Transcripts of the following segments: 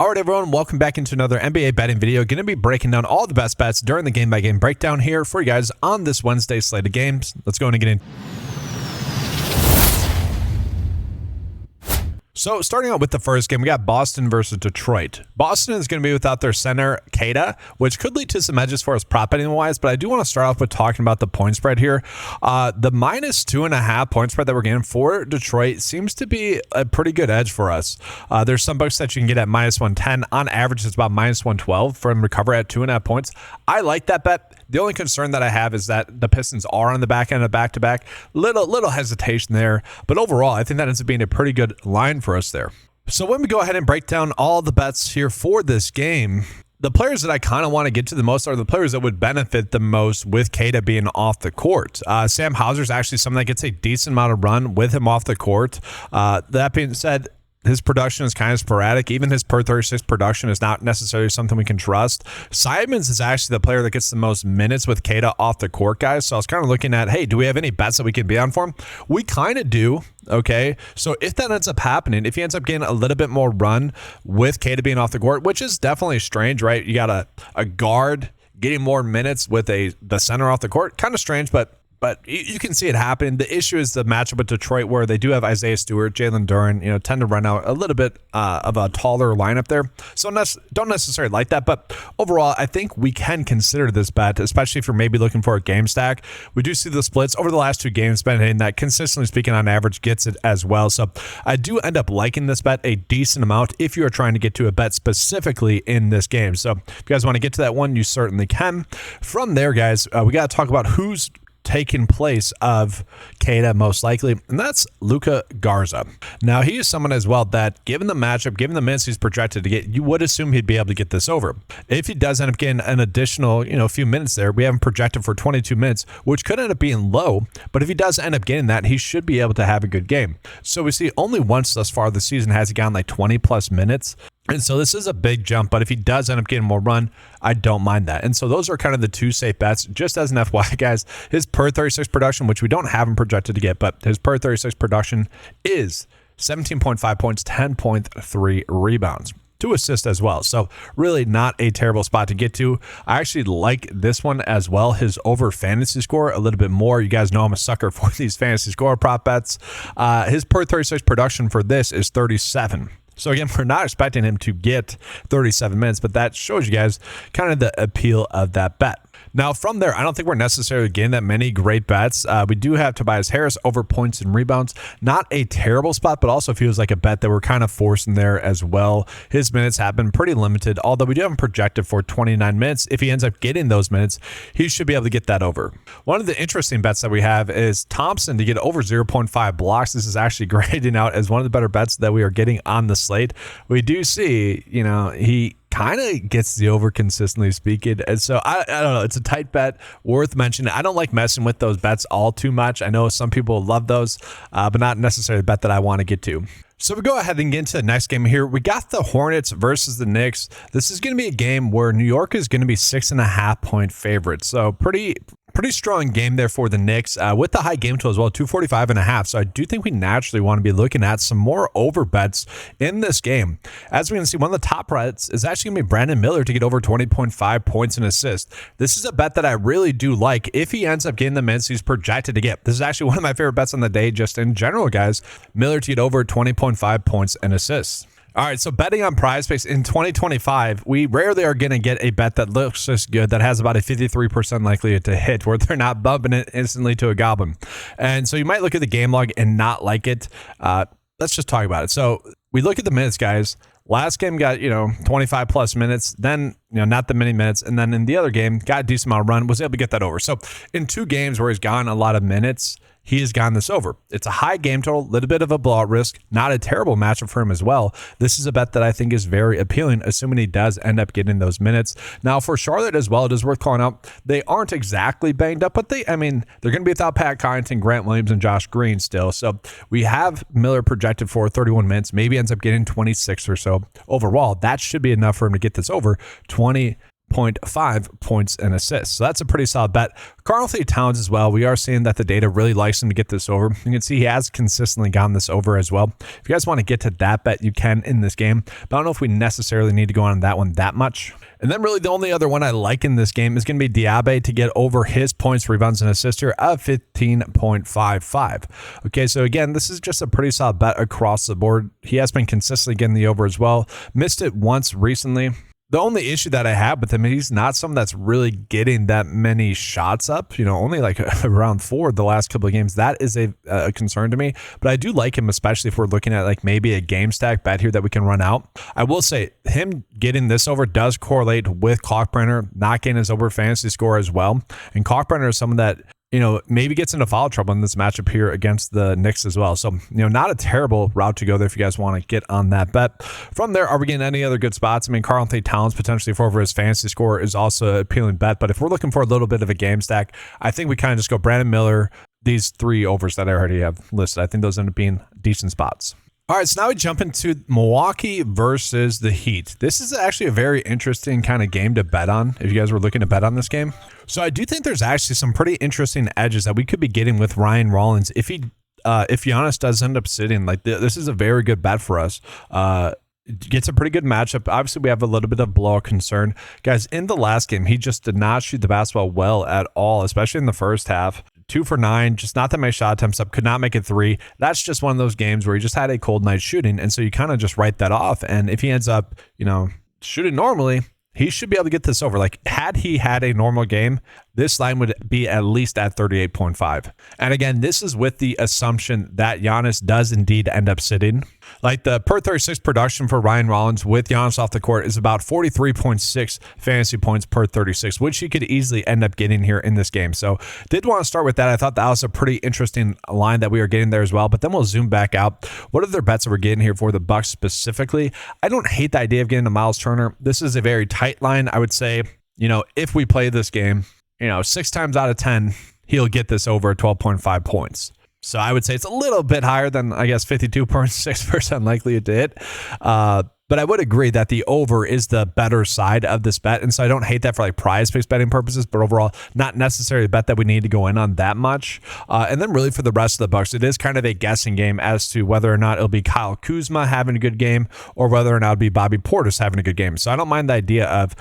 All right, everyone, welcome back into another NBA betting video. Going to be breaking down all the best bets during the game-by-game breakdown here for you guys on this Wednesday slate of games. Let's go and get in. So starting out with the first game, we got Boston versus Detroit. Boston is going to be without their center, Queta, which could lead to some edges for us prop betting wise, but I do want to start off with talking about the point spread here. The minus 2.5 point spread that we're getting for Detroit seems to be a pretty good edge for us. There's some books that you can get at minus 110. On average, it's about minus 112 for them to cover at 2.5 points. I like that bet. The only concern that I have is that the Pistons are on the back end of back-to-back. Little hesitation there, but overall, I think that ends up being a pretty good line for us there. So when we go ahead and break down all the bets here for this game, the players that I kind of want to get to the most are the players that would benefit the most with Queta being off the court. Sam Hauser is actually someone that gets a decent amount of run with him off the court. That being said, his production is kind of sporadic. Even his per 36 production is not necessarily something we can trust. Simons is actually the player that gets the most minutes with Queta off the court, guys. So I was kind of looking at, hey, do we have any bets that we can be on for him? We kind of do, okay? So if that ends up happening, if he ends up getting a little bit more run with Queta being off the court, which is definitely strange, right? You got a guard getting more minutes with the center off the court. Kind of strange, but you can see it happen. The issue is the matchup with Detroit, where they do have Isaiah Stewart, Jalen Duren, tend to run out a little bit of a taller lineup there. So don't necessarily like that. But overall, I think we can consider this bet, especially if you're maybe looking for a game stack. We do see the splits over the last two games, betting that consistently speaking on average gets it as well. So I do end up liking this bet a decent amount if you are trying to get to a bet specifically in this game. So if you guys want to get to that one, you certainly can. From there, guys, we got to talk about who's taking place of Queta most likely, and that's Luka Garza. Now, he is someone as well that, given the matchup, given the minutes he's projected to get, you would assume he'd be able to get this over. If he does end up getting an additional, few minutes there, we have him projected for 22 minutes, which could end up being low, but if he does end up getting that, he should be able to have a good game. So we see only once thus far this season has he gotten like 20 plus minutes. And so this is a big jump, but if he does end up getting more run, I don't mind that. And so those are kind of the two safe bets. Just as an FYI, guys, his per 36 production, which we don't have him projected to get, but his per 36 production is 17.5 points, 10.3 rebounds. 2 assists as well. So really not a terrible spot to get to. I actually like this one as well. His over fantasy score a little bit more. You guys know I'm a sucker for these fantasy score prop bets. His per 36 production for this is 37. So again, we're not expecting him to get 37 minutes, but that shows you guys kind of the appeal of that bet. Now, from there, I don't think we're necessarily getting that many great bets. We do have Tobias Harris over points and rebounds. Not a terrible spot, but also feels like a bet that we're kind of forcing there as well. His minutes have been pretty limited, although we do have him projected for 29 minutes. If he ends up getting those minutes, he should be able to get that over. One of the interesting bets that we have is Thompson to get over 0.5 blocks. This is actually grading out as one of the better bets that we are getting on the slate. We do see, he kind of gets the over consistently speaking. And so I don't know. It's a tight bet worth mentioning. I don't like messing with those bets all too much. I know some people love those, but not necessarily a bet that I want to get to. So we go ahead and get into the next game here. We got the Hornets versus the Knicks. This is going to be a game where New York is going to be 6.5 point favorites. So pretty strong game there for the Knicks with the high game total as well, 245.5. So I do think we naturally want to be looking at some more over bets in this game. As we're going to see, one of the top bets is actually going to be Brandon Miller to get over 20.5 points and assists. This is a bet that I really do like if he ends up getting the minutes he's projected to get. This is actually one of my favorite bets on the day just in general, guys. Miller to get over 20.5 points and assists. All right, so betting on PrizePicks in 2025, we rarely are going to get a bet that looks this good, that has about a 53% likelihood to hit, where they're not bumping it instantly to a goblin. And so you might look at the game log and not like it. Let's just talk about it. So we look at the minutes, guys. Last game got, 25 plus minutes, then, not the many minutes. And then in the other game, got a decent amount of run, was able to get that over. So in 2 games where he's gotten a lot of minutes, he has gotten this over. It's a high game total, a little bit of a blowout risk, not a terrible matchup for him as well. This is a bet that I think is very appealing, assuming he does end up getting those minutes. Now, for Charlotte as well, it is worth calling out, they aren't exactly banged up, but they're going to be without Pat Connaughton, Grant Williams, and Josh Green still. So we have Miller projected for 31 minutes, maybe ends up getting 26 or so overall. That should be enough for him to get this over 20 8.5 points and assists. So that's a pretty solid bet. Karl-Anthony Towns as well. We are seeing that the data really likes him to get this over. You can see he has consistently gotten this over as well. If you guys want to get to that bet, you can in this game, but I don't know if we necessarily need to go on that one that much. And then really the only other one I like in this game is going to be Diaby to get over his points, rebounds, and assists here of 15.55. Okay, so again, this is just a pretty solid bet across the board. He has been consistently getting the over as well. Missed it once recently. The only issue that I have with him, he's not someone that's really getting that many shots up, only like around 4 the last couple of games. That is a concern to me, but I do like him, especially if we're looking at like maybe a game stack bet here that we can run out. I will say him getting this over does correlate with Kalkbrenner not getting his over fantasy score as well. And Kalkbrenner is someone that maybe gets into foul trouble in this matchup here against the Knicks as well. So, not a terrible route to go there if you guys want to get on that bet. From there, are we getting any other good spots? I mean, Karl-Anthony Towns potentially for over his fantasy score is also an appealing bet. But if we're looking for a little bit of a game stack, I think we kind of just go Brandon Miller, these 3 overs that I already have listed. I think those end up being decent spots. All right, so now we jump into Milwaukee versus the Heat. This is actually a very interesting kind of game to bet on if you guys were looking to bet on this game. So I do think there's actually some pretty interesting edges that we could be getting with Ryan Rollins if Giannis does end up sitting. Like this is a very good bet for us. Gets a pretty good matchup. Obviously, we have a little bit of blowout concern. Guys, in the last game, he just did not shoot the basketball well at all, especially in the first half. 2 for 9, just not that many shot attempts up, could not make it 3. That's just one of those games where he just had a cold night shooting, and so you kind of just write that off. And if he ends up, shooting normally, he should be able to get this over. Like, had he had a normal game, this line would be at least at 38.5. And again, this is with the assumption that Giannis does indeed end up sitting. Like the per 36 production for Ryan Rollins with Giannis off the court is about 43.6 fantasy points per 36, which he could easily end up getting here in this game. So did want to start with that. I thought that was a pretty interesting line that we were getting there as well, but then we'll zoom back out. What other bets that we're getting here for the Bucks specifically? I don't hate the idea of getting a Miles Turner. This is a very tight line. I would say, if we play this game, 6 times out of 10, he'll get this over 12.5 points. So I would say it's a little bit higher than, 52.6% likely to hit. But I would agree that the over is the better side of this bet. And so I don't hate that for like prize picks betting purposes, but overall, not necessarily a bet that we need to go in on that much. And then really for the rest of the Bucks, it is kind of a guessing game as to whether or not it'll be Kyle Kuzma having a good game or whether or not it'll be Bobby Portis having a good game. So I don't mind the idea of,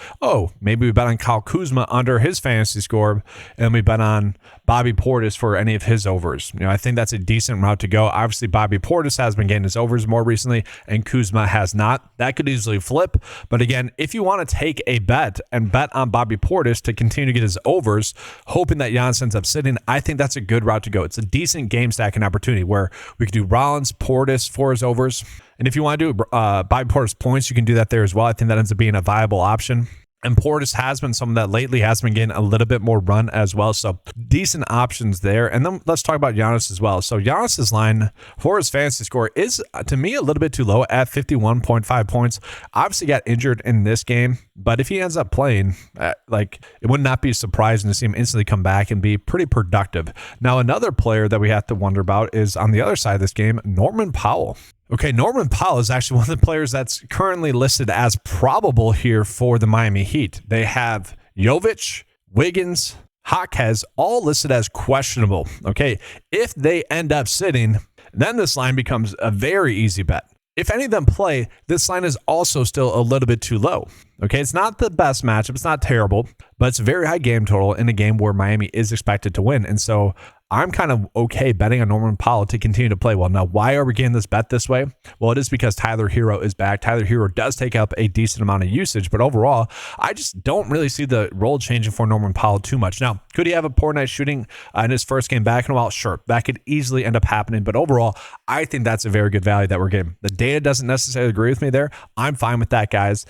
maybe we bet on Kyle Kuzma under his fantasy score and we bet on Bobby Portis for any of his overs. I think that's a decent route to go. Obviously, Bobby Portis has been getting his overs more recently and Kuzma has not. That could easily flip. But again, if you want to take a bet and bet on Bobby Portis to continue to get his overs, hoping that Giannis ends up sitting, I think that's a good route to go. It's a decent game stacking opportunity where we could do Rollins, Portis for his overs. And if you want to do Bobby Portis points, you can do that there as well. I think that ends up being a viable option. And Portis has been someone that lately has been getting a little bit more run as well. So decent options there. And then let's talk about Giannis as well. So Giannis's line for his fantasy score is, to me, a little bit too low at 51.5 points. Obviously got injured in this game, but if he ends up playing, it would not be surprising to see him instantly come back and be pretty productive. Now, another player that we have to wonder about is on the other side of this game, Norman Powell. Okay, Norman Powell is actually one of the players that's currently listed as probable here for the Miami Heat. They have Jovic, Wiggins, Jaquez, all listed as questionable. Okay, if they end up sitting, then this line becomes a very easy bet. If any of them play, this line is also still a little bit too low. Okay, it's not the best matchup. It's not terrible, but it's a very high game total in a game where Miami is expected to win. And so I'm kind of okay betting on Norman Powell to continue to play well. Now, why are we getting this bet this way? Well, it is because Tyler Hero is back. Tyler Hero does take up a decent amount of usage, but overall, I just don't really see the role changing for Norman Powell too much. Now, could he have a poor night shooting in his first game back in a while? Sure, that could easily end up happening, but overall, I think that's a very good value that we're getting. The data doesn't necessarily agree with me there. I'm fine with that, guys.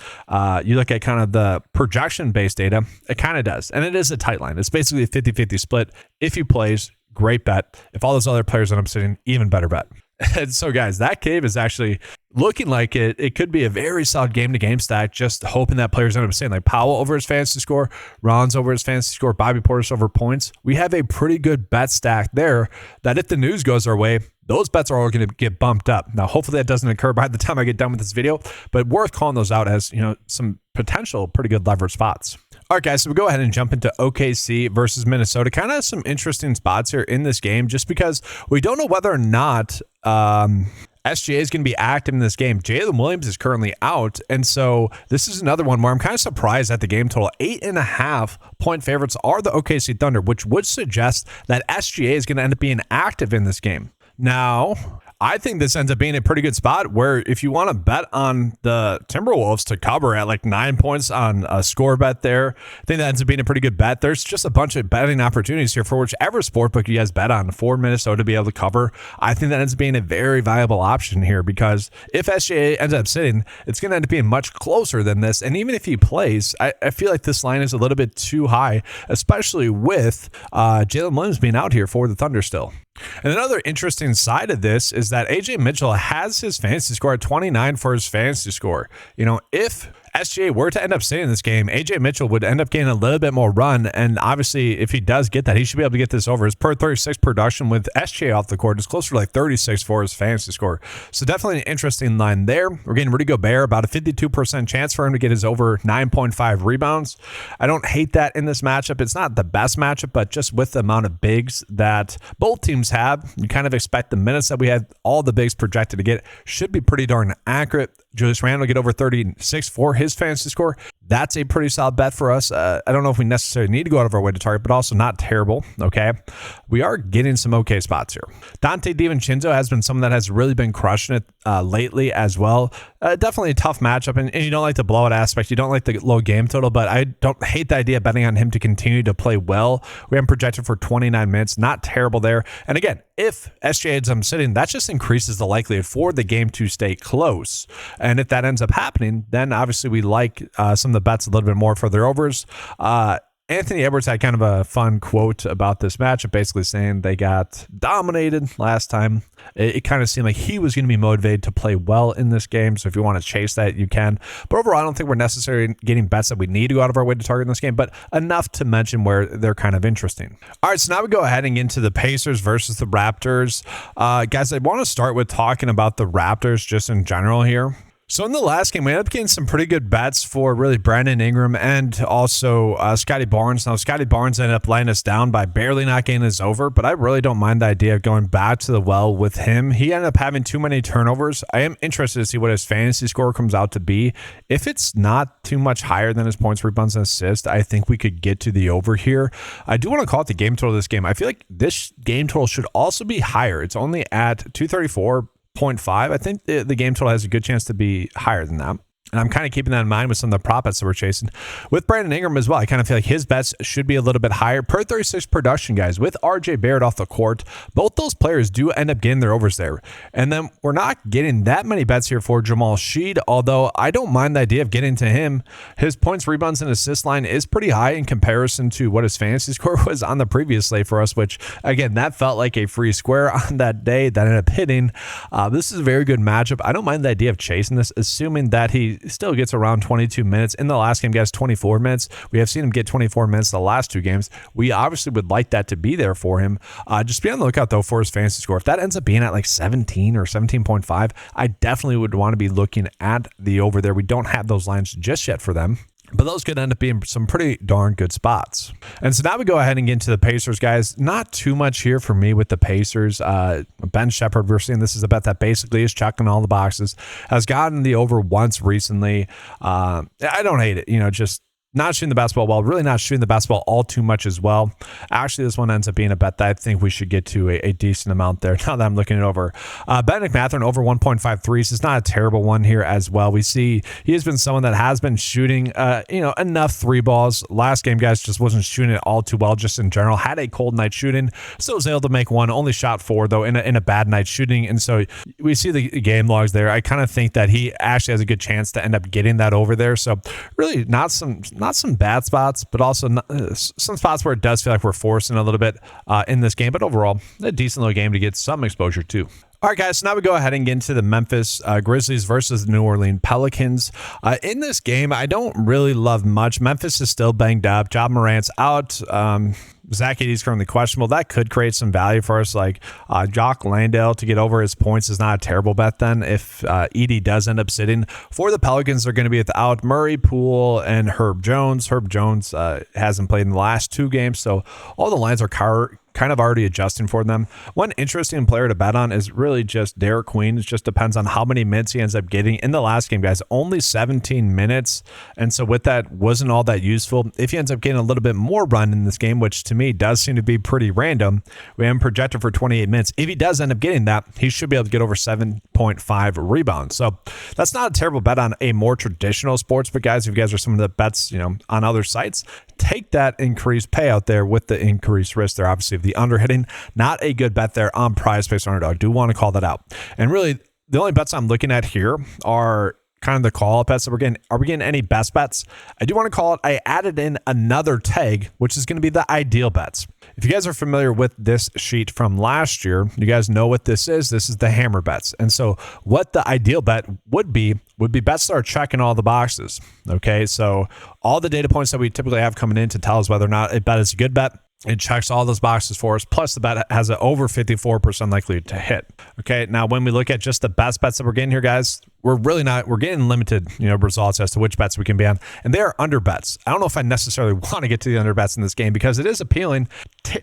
You look at kind of the projection-based data, it kind of does, and it is a tight line. It's basically a 50-50 split. If he plays, great bet. If all those other players end up sitting, even better bet. And so, guys, that cave is actually looking like it could be a very solid game-to-game stack, just hoping that players end up sitting. Like Powell over his fantasy score, Rollins over his fantasy score, Bobby Portis over points. We have a pretty good bet stack there that if the news goes our way, those bets are all going to get bumped up. Now, hopefully that doesn't occur by the time I get done with this video, but worth calling those out as, some potential pretty good leverage spots. All right, guys, so we go ahead and jump into OKC versus Minnesota. Kind of some interesting spots here in this game just because we don't know whether or not SGA is going to be active in this game. Jalen Williams is currently out, and so this is another one where I'm kind of surprised at the game total. 8.5 point favorites are the OKC Thunder, which would suggest that SGA is going to end up being active in this game. Now, I think this ends up being a pretty good spot where if you want to bet on the Timberwolves to cover at like 9 points on a score bet there, I think that ends up being a pretty good bet. There's just a bunch of betting opportunities here for whichever sportbook you guys bet on for Minnesota to be able to cover. I think that ends up being a very viable option here because if SGA ends up sitting, it's going to end up being much closer than this. And even if he plays, I feel like this line is a little bit too high, especially with Jalen Williams being out here for the Thunder still. And another interesting side of this is that AJ Mitchell has his fantasy score at 29 for his fantasy score. You know, if SGA were to end up staying in this game, AJ Mitchell would end up getting a little bit more run. And obviously, if he does get that, he should be able to get this over. His per 36 production with SGA off the court is closer to like 36 for his fantasy score. So definitely an interesting line there. We're getting Rudy Gobert, about a 52% chance for him to get his over 9.5 rebounds. I don't hate that in this matchup. It's not the best matchup, but just with the amount of bigs that both teams have, you kind of expect the minutes that we had all the bigs projected to get should be pretty darn accurate. Julius Randle will get over 36 for his fantasy score. That's a pretty solid bet for us. I don't know if we necessarily need to go out of our way to target, but also not terrible. Okay. We are getting some okay spots here. Dante DiVincenzo has been someone that has really been crushing it lately as well. Definitely a tough matchup, and you don't like the blowout aspect. You don't like the low game total, but I don't hate the idea of betting on him to continue to play well. We have him projected for 29 minutes. Not terrible there. And again, if SGA ends up sitting, that just increases the likelihood for the game to stay close. And if that ends up happening, then obviously we like some of the bets a little bit more for their overs. Anthony Edwards had kind of a fun quote about this matchup, basically saying they got dominated last time. It kind of seemed like he was going to be motivated to play well in this game. So if you want to chase that, you can. But overall, I don't think we're necessarily getting bets that we need to go out of our way to target in this game, but enough to mention where they're kind of interesting. All right, so now we go ahead and get into the Pacers versus the Raptors. Guys, I want to start with talking about the Raptors just in general here. So in the last game, we ended up getting some pretty good bets for really Brandon Ingram and also Scotty Barnes. Now, Scotty Barnes ended up laying us down by barely not getting his over, but I really don't mind the idea of going back to the well with him. He ended up having too many turnovers. I am interested to see what his fantasy score comes out to be. If it's not too much higher than his points, rebounds, and assists, I think we could get to the over here. I do want to call it the game total of this game. I feel like this game total should also be higher. It's only at 234.5. I think the game total has a good chance to be higher than that. And I'm kind of keeping that in mind with some of the prop bets that we're chasing. With Brandon Ingram as well, I kind of feel like his bets should be a little bit higher. Per 36 production, guys, with RJ Barrett off the court, both those players do end up getting their overs there. And then we're not getting that many bets here for Jamal Sheed, although I don't mind the idea of getting to him. His points, rebounds, and assist line is pretty high in comparison to what his fantasy score was on the previous slate for us, which, again, that felt like a free square on that day that ended up hitting. This is a very good matchup. I don't mind the idea of chasing this, assuming that he still gets around 22 minutes. In the last game, guys, 24 minutes. We have seen him get 24 minutes the last two games. We obviously would like that to be there for him. Just be on the lookout, though, for his fantasy score. If that ends up being at like 17 or 17.5, I definitely would want to be looking at the over there. We don't have those lines just yet for them, but those could end up being some pretty darn good spots. And so now we go ahead and get into the Pacers, guys. Not too much here for me with the Pacers. Ben Shepherd, we're seeing this is a bet that basically is checking all the boxes. Has gotten the over once recently. I don't hate it. Just not shooting the basketball well, really not shooting the basketball all too much as well. Actually, this one ends up being a bet that I think we should get to a decent amount there now that I'm looking it over. Bennedict Mathurin over 1.5 threes is not a terrible one here as well. We see he has been someone that has been shooting enough three balls. Last game, guys, just wasn't shooting it all too well just in general. Had a cold night shooting. Still was able to make one. Only shot 4, though, in a bad night shooting. And so we see the game logs there. I kind of think that he actually has a good chance to end up getting that over there. So really not some bad spots, but also some spots where it does feel like we're forcing a little bit in this game. But overall, a decent little game to get some exposure to. All right, guys, so now we go ahead and get into the Memphis Grizzlies versus the New Orleans Pelicans. In this game, I don't really love much. Memphis is still banged up. Ja Morant's out. Zach Edey's currently questionable. That could create some value for us. Like Jock Landale to get over his points is not a terrible bet then. If Edey does end up sitting for the Pelicans, they're going to be without Murray, Poole, and Herb Jones. Herb Jones hasn't played in the last 2 games, so all the lines are kind of already adjusting for them. One interesting player to bet on is really just Derek Queen. It just depends on how many minutes he ends up getting. In the last game, guys, only 17 minutes. And so with that, wasn't all that useful. If he ends up getting a little bit more run in this game, which to me does seem to be pretty random, we have him projected for 28 minutes. If he does end up getting that, he should be able to get over 7.5 rebounds. So that's not a terrible bet on a more traditional sports. But guys, if you guys are some of the bets, on other sites, take that increased payout there with the increased risk there. Obviously, of the under hitting, not a good bet there on PrizePicks Underdog. Do want to call that out. And really, the only bets I'm looking at here are kind of the call up bets that we're getting. Are we getting any best bets? I do want to call it. I added in another tag, which is going to be the ideal bets. If you guys are familiar with this sheet from last year, you guys know what this is. This is the hammer bets. And so what the ideal bet would be bets that are checking all the boxes. Okay, so all the data points that we typically have coming in to tell us whether or not a bet is a good bet, it checks all those boxes for us. Plus, the bet has an over 54% likely to hit. Okay, now when we look at just the best bets that we're getting here, guys, we're getting limited, results as to which bets we can be on, and they are under bets. I don't know if I necessarily want to get to the under bets in this game because it is appealing.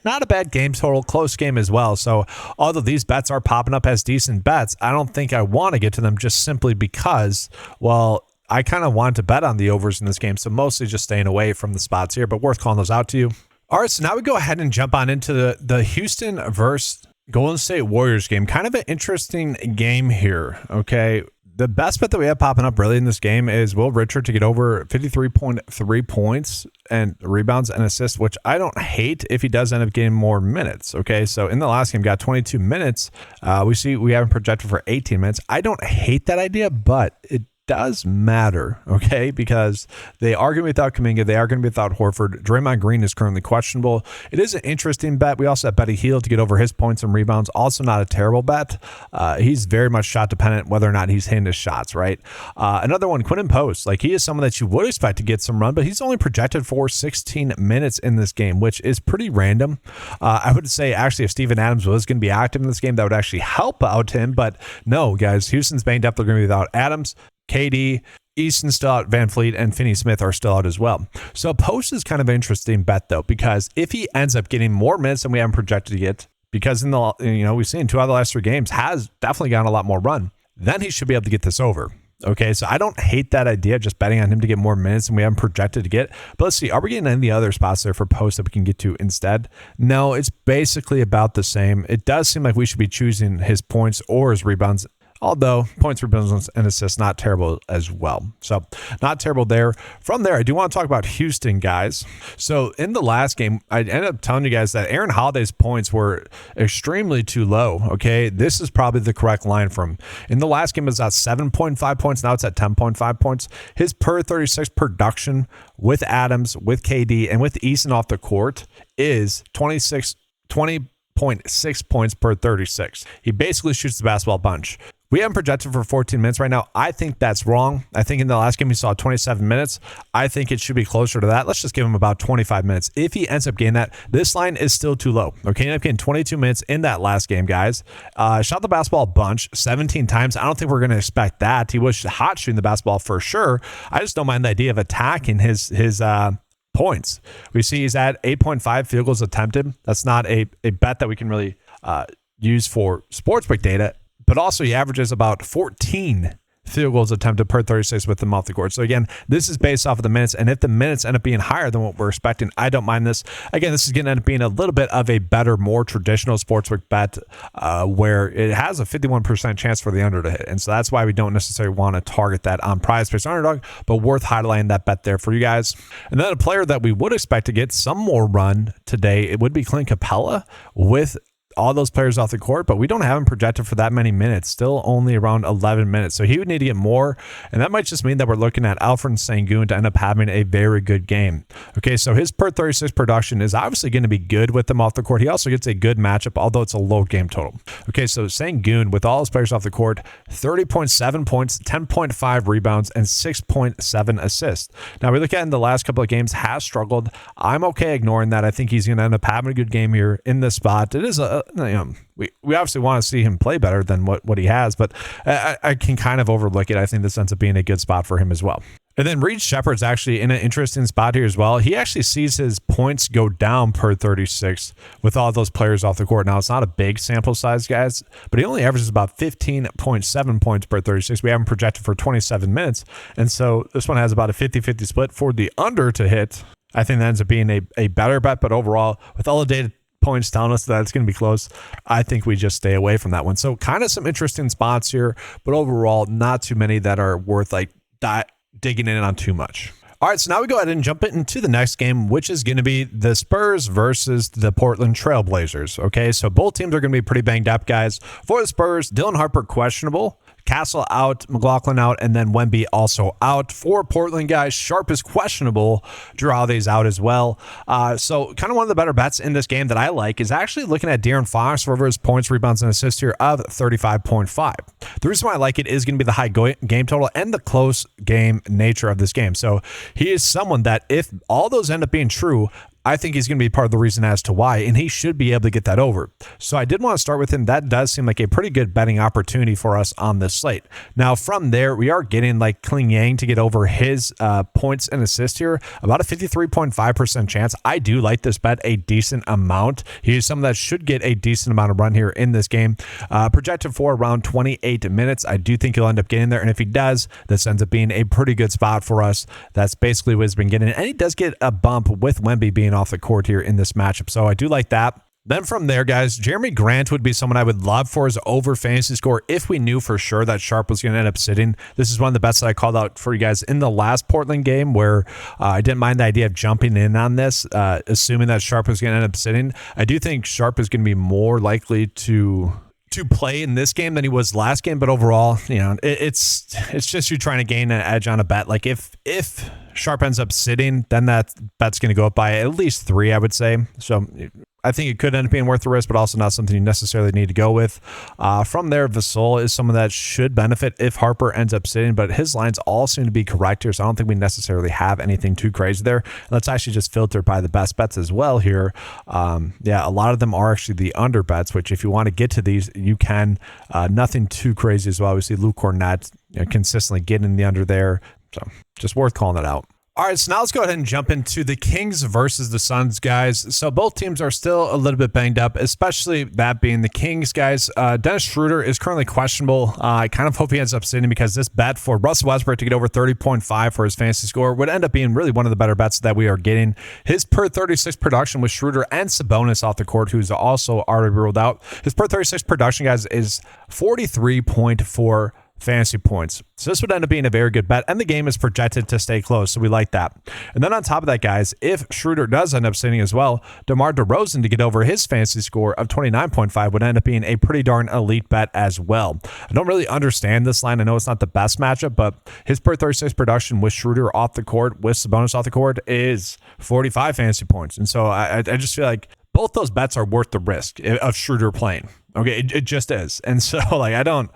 Not a bad game total, close game as well. So, although these bets are popping up as decent bets, I don't think I want to get to them just simply because, well, I kind of want to bet on the overs in this game. So, mostly just staying away from the spots here, but worth calling those out to you. All right, so now we go ahead and jump on into the Houston versus Golden State Warriors game. Kind of an interesting game here, okay? The best bet that we have popping up really in this game is Will Richard to get over 53.3 points and rebounds and assists, which I don't hate if he does end up getting more minutes, okay? So in the last game, got 22 minutes. We have him projected for 18 minutes. I don't hate that idea, but it does matter, okay? Because they are going to be without Kuminga. They are going to be without Horford. Draymond Green is currently questionable. It is an interesting bet. We also have Buddy Hield to get over his points and rebounds. Also not a terrible bet. He's very much shot dependent whether or not he's hitting his shots, right? Another one, Quinton Post. Like, he is someone that you would expect to get some run, but he's only projected for 16 minutes in this game, which is pretty random. I would say, actually, if Steven Adams was going to be active in this game, that would actually help out him. But no, guys, Houston's banged up. They're going to be without Adams, KD, Easton's still out, Van Fleet, and Finney Smith are still out as well. So Post is kind of an interesting bet, though, because if he ends up getting more minutes than we haven't projected to get, because in the we've seen 2 out of the last 3 games has definitely gotten a lot more run, then he should be able to get this over. Okay, so I don't hate that idea, just betting on him to get more minutes than we haven't projected to get. But let's see, are we getting any other spots there for Post that we can get to instead? No, it's basically about the same. It does seem like we should be choosing his points or his rebounds, although points, rebounds, and assists, not terrible as well. So not terrible there. From there, I do want to talk about Houston, guys. So in the last game, I ended up telling you guys that Aaron Holiday's points were extremely too low. Okay, this is probably the correct line for him. In the last game, it was at 7.5 points. Now it's at 10.5 points. His per 36 production with Adams, with KD, and with Easton off the court is 20.6 points per 36. He basically shoots the basketball bunch. We haven't projected for 14 minutes right now. I think that's wrong. I think in the last game we saw 27 minutes. I think it should be closer to that. Let's just give him about 25 minutes. If he ends up getting that, this line is still too low. Okay, he ended up getting 22 minutes in that last game, guys. Shot the basketball a bunch, 17 times. I don't think we're going to expect that. He was hot shooting the basketball for sure. I just don't mind the idea of attacking his points. We see he's at 8.5 field goals attempted. That's not a bet that we can really use for sportsbook data. But also he averages about 14 field goals attempted per 36 with them off the court. So again, this is based off of the minutes. And if the minutes end up being higher than what we're expecting, I don't mind this. Again, this is going to end up being a little bit of a better, more traditional sportsbook bet where it has a 51% chance for the under to hit. And so that's why we don't necessarily want to target that on PrizePicks Underdog, but worth highlighting that bet there for you guys. And then a player that we would expect to get some more run today, it would be Clint Capella with all those players off the court, but we don't have him projected for that many minutes, still only around 11 minutes. So he would need to get more, and that might just mean that we're looking at Alfred Sengun to end up having a very good game. Okay, so his per 36 production is obviously going to be good with them off the court. He also gets a good matchup, although it's a low game total. Okay, so Sengun, with all his players off the court, 30.7 points, 10.5 rebounds, and 6.7 assists. Now, we look at in the last couple of games, has struggled. I'm okay ignoring that. I think he's going to end up having a good game here in this spot. It is we obviously want to see him play better than what he has, but I can kind of overlook it. I think this ends up being a good spot for him as well. And then Reed Shepherd's actually in an interesting spot here as well. He actually sees his points go down per 36 with all those players off the court. Now, it's not a big sample size, guys, but he only averages about 15.7 points per 36. We have him projected for 27 minutes. And so this one has about a 50-50 split for the under to hit. I think that ends up being a better bet, but overall, with all the data points telling us that it's going to be close, I think we just stay away from that one. So kind of some interesting spots here, but overall, not too many that are worth like digging in on too much. All right, so now we go ahead and jump into the next game, which is going to be the Spurs versus the Portland Trail Blazers. Okay, so both teams are going to be pretty banged up, guys. For the Spurs, Dylan Harper questionable, Castle out, McLaughlin out, and then Wemby also out. For Portland, guys, Sharp is questionable. Drew Holiday's out as well. So kind of one of the better bets in this game that I like is actually looking at De'Aaron Fox for his points, rebounds, and assists here of 35.5. The reason why I like it is going to be the high game total and the close game nature of this game. So he is someone that if all those end up being true, I think he's going to be part of the reason as to why, and he should be able to get that over. So I did want to start with him. That does seem like a pretty good betting opportunity for us on this slate. Now, from there, we are getting like Kling Yang to get over his points and assists here, about a 53.5% chance. I do like this bet a decent amount. He is someone that should get a decent amount of run here in this game. Projected for around 28 minutes. I do think he'll end up getting there, and if he does, this ends up being a pretty good spot for us. That's basically what he's been getting, and he does get a bump with Wemby being off the court here in this matchup. So I do like that. Then from there, guys, Jeremy Grant would be someone I would love for his over fantasy score if we knew for sure that Sharp was going to end up sitting. This is one of the bets that I called out for you guys in the last Portland game where I didn't mind the idea of jumping in on this, assuming that Sharp was going to end up sitting. I do think Sharp is going to be more likely to play in this game than he was last game, but overall, you know, it's just you trying to gain an edge on a bet. Like if Sharp ends up sitting, then that bet's going to go up by at least 3, I would say. So I think it could end up being worth the risk, but also not something you necessarily need to go with. From there, Vasol is someone that should benefit if Harper ends up sitting, but his lines all seem to be correct here, so I don't think we necessarily have anything too crazy there. Let's actually just filter by the best bets as well here. Yeah, a lot of them are actually the under bets, which if you want to get to these, you can. Nothing too crazy as well. Obviously, Luke Cornett consistently getting the under there, so just worth calling that out. All right, so now let's go ahead and jump into the Kings versus the Suns, guys. So both teams are still a little bit banged up, especially that being the Kings, guys. Dennis Schroeder is currently questionable. I kind of hope he ends up sitting because this bet for Russell Westbrook to get over 30.5 for his fantasy score would end up being really one of the better bets that we are getting. His per 36 production with Schroeder and Sabonis off the court, who's also already ruled out. His per 36 production, guys, is 43.4 fantasy points. So this would end up being a very good bet, and the game is projected to stay close, so we like that. And then on top of that, guys, if Schroeder does end up sitting as well, DeMar DeRozan to get over his fantasy score of 29.5 would end up being a pretty darn elite bet as well. I don't really understand this line. I know it's not the best matchup, but his per 36 production with Schroeder off the court, with Sabonis off the court, is 45 fantasy points. And so I just feel like both those bets are worth the risk of Schroeder playing. Okay, it just is. And so like I don't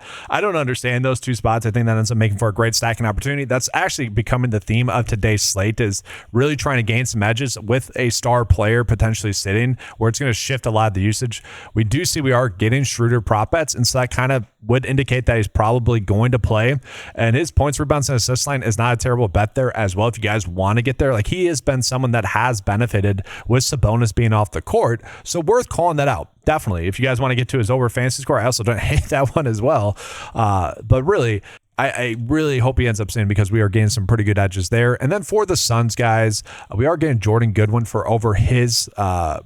understand those two spots. I think that ends up making for a great stacking opportunity. That's actually becoming the theme of today's slate, is really trying to gain some edges with a star player potentially sitting, where it's going to shift a lot of the usage. We do see we are getting Schroeder prop bets, and so that kind of would indicate that he's probably going to play. And his points, rebounds, and assist line is not a terrible bet there as well if you guys want to get there. Like, he has been someone that has benefited with Sabonis being off the court, so worth calling that out. Definitely. If you guys want to get to his over fantasy score, I also don't hate that one as well. But really, I really hope he ends up seeing, because we are getting some pretty good edges there. And then for the Suns, guys, we are getting Jordan Goodwin for over his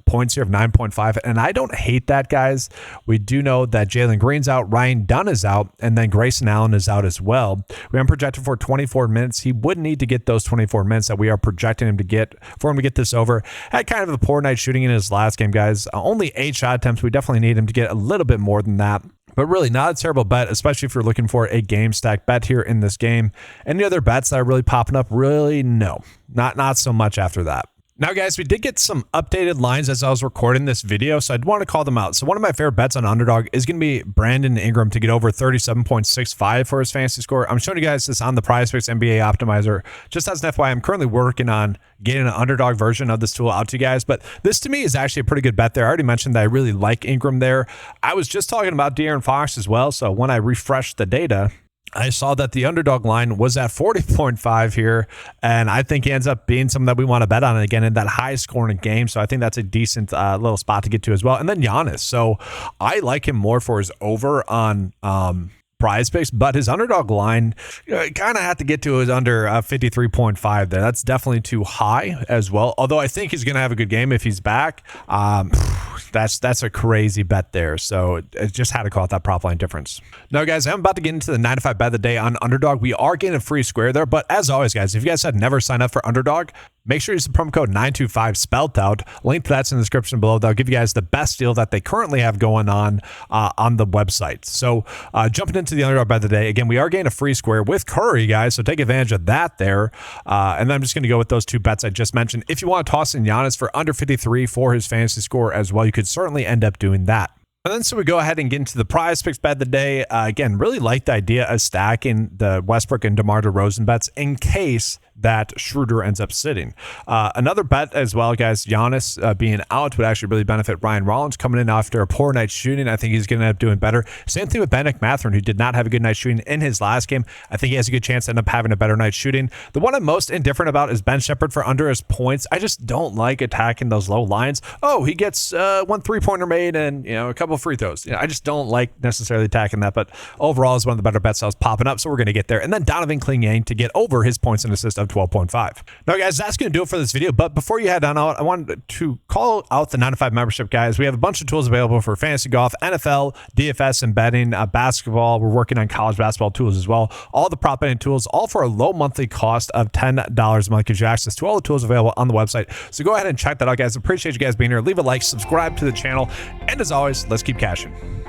points here of 9.5. And I don't hate that, guys. We do know that Jalen Green's out, Ryan Dunn is out, and then Grayson Allen is out as well. We are projected for 24 minutes. He would need to get those 24 minutes that we are projecting him to get for him to get this over. Had kind of a poor night shooting in his last game, guys. Only 8 shot attempts. We definitely need him to get a little bit more than that. But really not a terrible bet, especially if you're looking for a game stack bet here in this game. Any other bets that are really popping up? Really, no. Not so much after that. Now, guys, we did get some updated lines as I was recording this video, so I'd want to call them out. So one of my favorite bets on Underdog is going to be Brandon Ingram to get over 37.65 for his fantasy score. I'm showing you guys this on the PrizePicks NBA Optimizer. Just as an FYI, I'm currently working on getting an Underdog version of this tool out to you guys, but this to me is actually a pretty good bet there. I already mentioned that I really like Ingram there. I was just talking about De'Aaron Fox as well, so when I refreshed the data, I saw that the Underdog line was at 40.5 here, and I think he ends up being something that we want to bet on again in that high scoring game. So I think that's a decent little spot to get to as well. And then Giannis. So I like him more for his over on PrizePicks, but his Underdog line kind of had to get to his under 53.5 there. That's definitely too high as well. Although I think he's going to have a good game if he's back. That's a crazy bet there. So it just had to call out that prop line difference. Now, guys, I'm about to get into the 9 to 5 bet of the day on Underdog. We are getting a free square there, but as always, guys, if you guys had never signed up for Underdog, make sure you use the promo code 925 spelled out. Link to that's in the description below. They'll give you guys the best deal that they currently have going on the website. So jumping into the Underdog bet of the day, again, we are getting a free square with Curry, guys, so take advantage of that there. And then I'm just going to go with those 2 bets I just mentioned. If you want to toss in Giannis for under 53 for his fantasy score as well, you could certainly end up doing that. And then so we go ahead and get into the PrizePicks bet of the day. Again, really like the idea of stacking the Westbrook and DeMar DeRozan bets in case that Schroeder ends up sitting. Another bet as well, guys, Giannis being out would actually really benefit Ryan Rollins coming in after a poor night shooting. I think he's going to end up doing better. Same thing with Bennett Mathurin, who did not have a good night shooting in his last game. I think he has a good chance to end up having a better night shooting. The one I'm most indifferent about is Ben Shepherd for under his points. I just don't like attacking those low lines. Oh, he gets 1 3-pointer made and a couple free throws. I just don't like necessarily attacking that, but overall is one of the better bets I was popping up, so we're going to get there. And then Donovan Clingan to get over his points and assists of 12.5. Now, guys, that's going to do it for this video, but before you head on out, I wanted to call out the 9 to 5 membership, guys. We have a bunch of tools available for fantasy golf, NFL, DFS, and betting, basketball. We're working on college basketball tools as well. All the prop betting tools, all for a low monthly cost of $10 a month. Gives you access to all the tools available on the website. So go ahead and check that out, guys. Appreciate you guys being here. Leave a like, subscribe to the channel, and as always, let's keep cashing.